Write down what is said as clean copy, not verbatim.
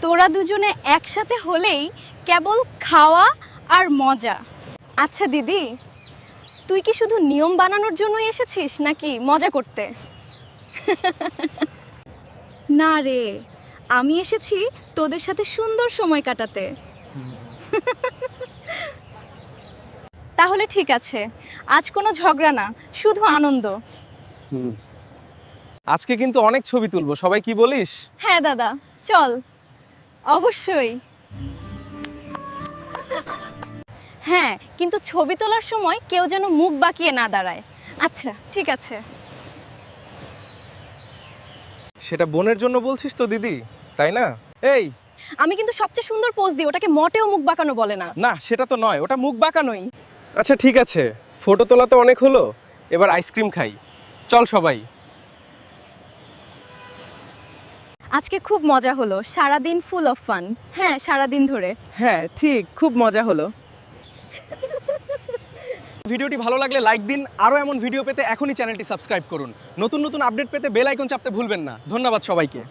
তোরা দুজনে একসাথে হলেই কেবল খাওয়া আর মজা। আচ্ছা দিদি, তুই কি শুধু নিয়ম বানানোর জন্যই এসেছিস নাকি মজা করতে? না রে, আমি এসেছি তোদের সাথে সুন্দর সময় কাটাতে। তাহলে ঠিক আছে, আজ কোনো ঝগড়া না, শুধু আনন্দ। আজকে কিন্তু অনেক ছবি তুলবো, সবাই কি বলিস? হ্যাঁ দাদা, চল। অবশ্যই। হ্যাঁ, কিন্তু ছবি তোলার সময় কেউ যেন মুখ বাঁকিয়ে না দাঁড়ায়। আচ্ছা ঠিক আছে। সেটা বোনের জন্য বলছিস তো দিদি, তাই না? এই আমি কিন্তু সবচেয়ে সুন্দর পোজ দিই, ওটাকে মোটেও মুখ বাঁকানো বলে না। না, সেটা তো নয়, ওটা মুখ বাঁকানোই। আচ্ছা ঠিক আছে, ফটো তোলা তো অনেক হলো, এবার আইসক্রিম খাই। চল সবাই। আজকে খুব মজা হলো, সারাদিন ফুল অফ ফান। হ্যাঁ, সারাদিন ধরে। হ্যাঁ ঠিক, খুব মজা হলো। ভিডিওটি ভালো লাগলে লাইক দিন, আরও এমন ভিডিও পেতে এখনই চ্যানেলটি সাবস্ক্রাইব করুন। নতুন নতুন আপডেট পেতে বেল আইকন চাপতে ভুলবেন না। ধন্যবাদ সবাইকে।